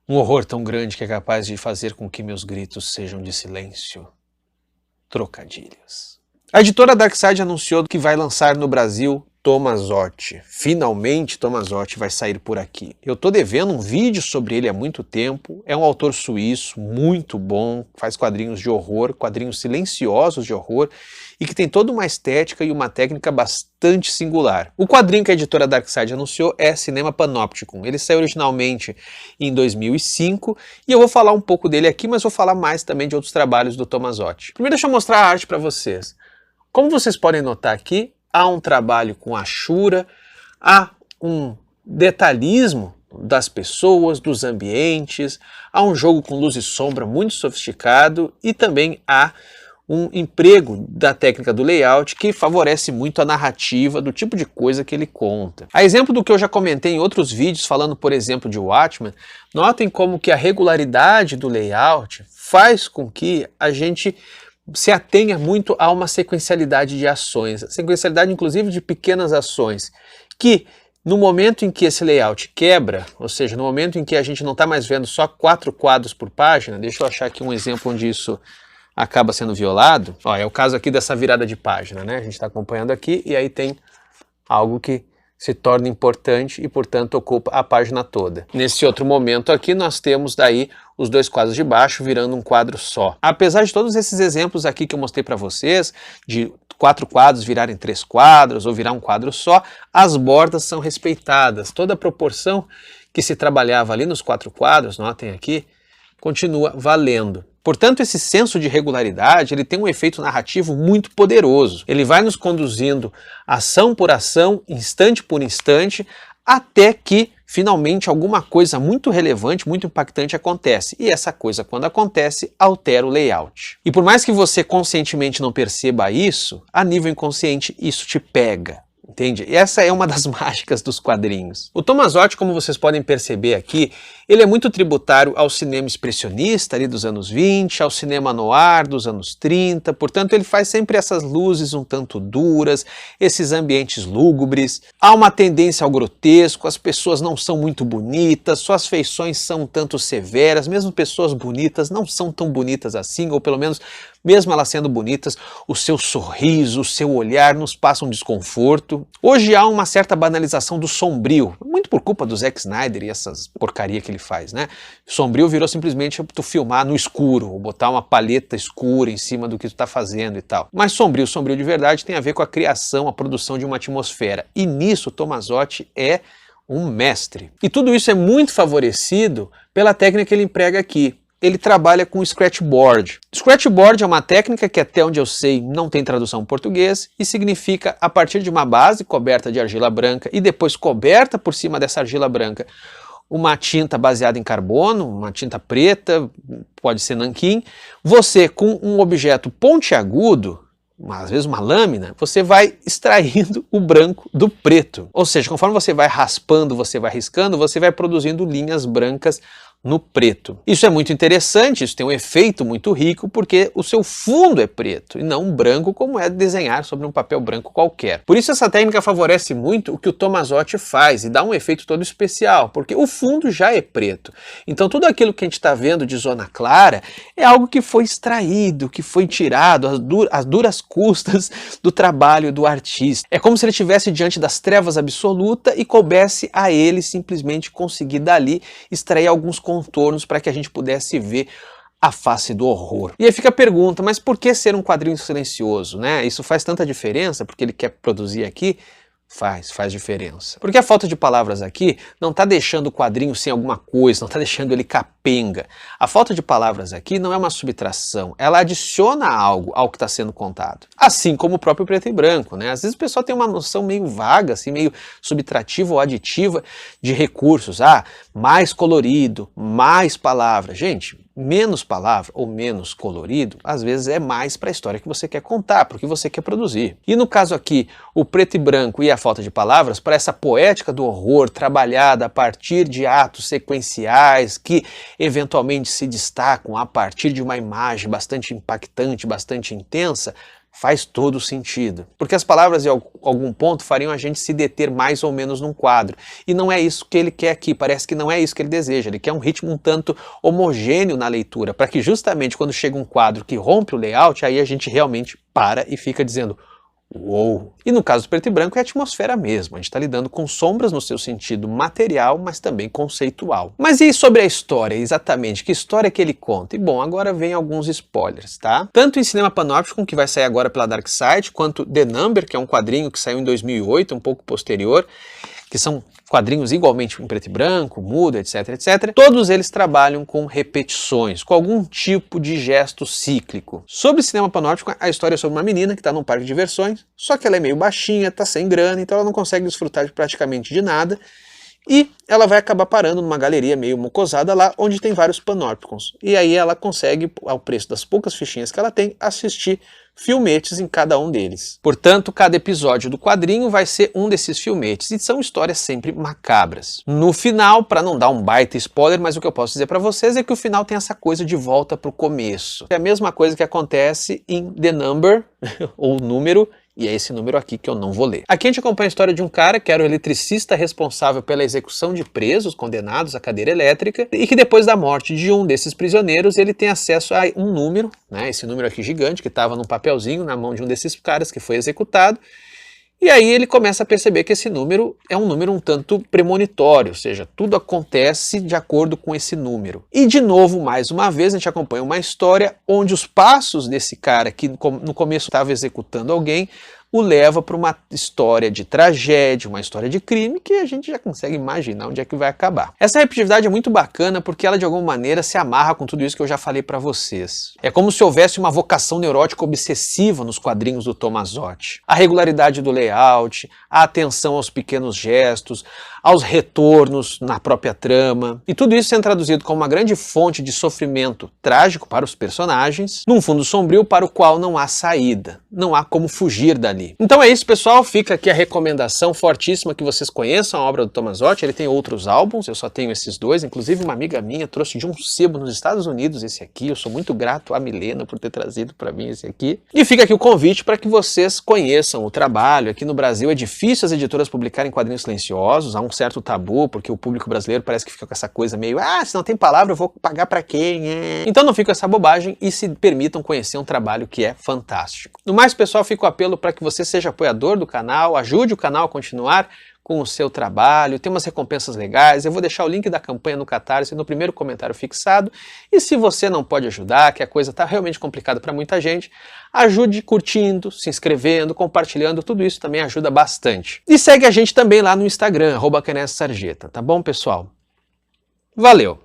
Um horror tão grande que é capaz de fazer com que meus gritos sejam de silêncio. Trocadilhos. A editora Darkside anunciou que vai lançar no Brasil Tomazzotti. Finalmente Tomazzotti vai sair por aqui. Eu tô devendo um vídeo sobre ele há muito tempo. É um autor suíço, muito bom, faz quadrinhos de horror, quadrinhos silenciosos de horror, e que tem toda uma estética e uma técnica bastante singular. O quadrinho que a editora Darkside anunciou é Cinema Panopticon. Ele saiu originalmente em 2005 e eu vou falar um pouco dele aqui, mas vou falar mais também de outros trabalhos do Tomazzotti. Primeiro deixa eu mostrar a arte para vocês. Como vocês podem notar aqui, há um trabalho com achura, há um detalhismo das pessoas, dos ambientes, há um jogo com luz e sombra muito sofisticado e também há um emprego da técnica do layout que favorece muito a narrativa do tipo de coisa que ele conta. A exemplo do que eu já comentei em outros vídeos falando, por exemplo, de Watchmen, notem como que a regularidade do layout faz com que a gente se atenha muito a uma sequencialidade de ações, sequencialidade inclusive de pequenas ações, que no momento em que esse layout quebra, ou seja, no momento em que a gente não está mais vendo só 4 quadros por página, deixa eu achar aqui um exemplo onde isso acaba sendo violado. Ó, é o caso aqui dessa virada de página, né? A gente está acompanhando aqui e aí tem algo que se torna importante e, portanto, ocupa a página toda. Nesse outro momento aqui, nós temos daí os 2 quadros de baixo virando um quadro só. Apesar de todos esses exemplos aqui que eu mostrei para vocês, de 4 quadros virarem 3 quadros ou virar um quadro só, as bordas são respeitadas. Toda a proporção que se trabalhava ali nos 4 quadros, notem aqui, continua valendo. Portanto, esse senso de regularidade ele tem um efeito narrativo muito poderoso. Ele vai nos conduzindo ação por ação, instante por instante, até que finalmente alguma coisa muito relevante, muito impactante acontece. E essa coisa, quando acontece, altera o layout. E por mais que você conscientemente não perceba isso, a nível inconsciente isso te pega. Entende? E essa é uma das mágicas dos quadrinhos. O Tomazzotti, como vocês podem perceber aqui, ele é muito tributário ao cinema expressionista ali dos anos 20, ao cinema noir dos anos 30, portanto ele faz sempre essas luzes um tanto duras, esses ambientes lúgubres, há uma tendência ao grotesco, as pessoas não são muito bonitas, suas feições são um tanto severas, mesmo pessoas bonitas não são tão bonitas assim, ou pelo menos mesmo elas sendo bonitas, o seu sorriso, o seu olhar nos passa um desconforto. Hoje há uma certa banalização do sombrio, muito por culpa do Zack Snyder e essas porcaria que ele faz, né? Sombrio virou simplesmente tu filmar no escuro, ou botar uma paleta escura em cima do que tu tá fazendo e tal. Mas sombrio de verdade tem a ver com a criação, a produção de uma atmosfera. E nisso Tomazzotti é um mestre. E tudo isso é muito favorecido pela técnica que ele emprega aqui. Ele trabalha com scratchboard. Scratchboard é uma técnica que até onde eu sei não tem tradução em português e significa a partir de uma base coberta de argila branca e depois coberta por cima dessa argila branca uma tinta baseada em carbono, uma tinta preta, pode ser nanquim, você com um objeto pontiagudo, às vezes uma lâmina, você vai extraindo o branco do preto. Ou seja, conforme você vai raspando, você vai riscando, você vai produzindo linhas brancas no preto. Isso é muito interessante, isso tem um efeito muito rico, porque o seu fundo é preto e não branco, como é desenhar sobre um papel branco qualquer. Por isso essa técnica favorece muito o que o Tomazzotti faz e dá um efeito todo especial, porque o fundo já é preto. Então tudo aquilo que a gente está vendo de zona clara é algo que foi extraído, que foi tirado às duras custas do trabalho do artista. É como se ele estivesse diante das trevas absoluta e coubesse a ele simplesmente conseguir dali extrair alguns contornos para que a gente pudesse ver a face do horror. E aí fica a pergunta, mas por que ser um quadrinho silencioso, né? Isso faz tanta diferença porque ele quer produzir aqui? Faz diferença. Porque a falta de palavras aqui não está deixando o quadrinho sem alguma coisa, não está deixando ele capenga. A falta de palavras aqui não é uma subtração, ela adiciona algo ao que está sendo contado. Assim como o próprio preto e branco, né? Às vezes o pessoal tem uma noção meio vaga, assim, meio subtrativa ou aditiva de recursos. Ah, mais colorido, mais palavras. Gente, menos palavra ou menos colorido, às vezes é mais para a história que você quer contar, para o que você quer produzir. E no caso aqui, o preto e branco e a falta de palavras, para essa poética do horror trabalhada a partir de atos sequenciais que eventualmente se destacam a partir de uma imagem bastante impactante, bastante intensa, Faz todo sentido, porque as palavras em algum ponto fariam a gente se deter mais ou menos num quadro, e não é isso que ele quer aqui, parece que não é isso que ele deseja, ele quer um ritmo um tanto homogêneo na leitura, para que justamente quando chega um quadro que rompe o layout, aí a gente realmente para e fica dizendo uou! E no caso do preto e branco é a atmosfera mesmo, a gente está lidando com sombras no seu sentido material, mas também conceitual. Mas e sobre a história, exatamente? Que história que ele conta? E bom, agora vem alguns spoilers, tá? Tanto em Cinema Panóptico, que vai sair agora pela Dark Side, quanto The Number, que é um quadrinho que saiu em 2008, um pouco posterior, que são quadrinhos igualmente em preto e branco, mudo, etc, etc. Todos eles trabalham com repetições, com algum tipo de gesto cíclico. Sobre Cinema Panóptico, a história é sobre uma menina que está num parque de diversões, só que ela é meio baixinha, está sem grana, então ela não consegue desfrutar de praticamente de nada, e ela vai acabar parando numa galeria meio mocosada lá, onde tem vários panópticons. E aí ela consegue, ao preço das poucas fichinhas que ela tem, assistir filmetes em cada um deles. Portanto, cada episódio do quadrinho vai ser um desses filmetes, e são histórias sempre macabras. No final, para não dar um baita spoiler, mas o que eu posso dizer para vocês é que o final tem essa coisa de volta para o começo. É a mesma coisa que acontece em The Number, ou Número, e é esse número aqui que eu não vou ler. Aqui a gente acompanha a história de um cara que era o eletricista responsável pela execução de presos condenados à cadeira elétrica, e que depois da morte de um desses prisioneiros, ele tem acesso a um número, né, esse número aqui gigante, que estava num papelzinho na mão de um desses caras que foi executado, e aí ele começa a perceber que esse número é um número um tanto premonitório, ou seja, tudo acontece de acordo com esse número. E de novo, mais uma vez, a gente acompanha uma história onde os passos desse cara que no começo estava executando alguém, o leva para uma história de tragédia, uma história de crime que a gente já consegue imaginar onde é que vai acabar. Essa repetitividade é muito bacana porque ela de alguma maneira se amarra com tudo isso que eu já falei para vocês. É como se houvesse uma vocação neurótica obsessiva nos quadrinhos do Tommasotti. A regularidade do layout, a atenção aos pequenos gestos, aos retornos na própria trama, e tudo isso sendo traduzido como uma grande fonte de sofrimento trágico para os personagens, num fundo sombrio para o qual não há saída, não há como fugir dali. Então é isso, pessoal, fica aqui a recomendação fortíssima que vocês conheçam a obra do Tommasotti. Ele tem outros álbuns, eu só tenho esses dois, inclusive uma amiga minha trouxe de um sebo nos Estados Unidos esse aqui, eu sou muito grato à Milena por ter trazido para mim esse aqui. E fica aqui o convite para que vocês conheçam o trabalho. Aqui no Brasil é difícil as editoras publicarem quadrinhos silenciosos, há um certo tabu, porque o público brasileiro parece que fica com essa coisa meio, se não tem palavra eu vou pagar para quem? Então não fica essa bobagem e se permitam conhecer um trabalho que é fantástico. No mais, pessoal, fica o apelo para que você seja apoiador do canal, ajude o canal a continuar com o seu trabalho, tem umas recompensas legais, eu vou deixar o link da campanha no Catarse no primeiro comentário fixado, e se você não pode ajudar, que a coisa está realmente complicada para muita gente, ajude curtindo, se inscrevendo, compartilhando, tudo isso também ajuda bastante. E segue a gente também lá no Instagram, @CanesaSarjeta, tá bom, pessoal? Valeu!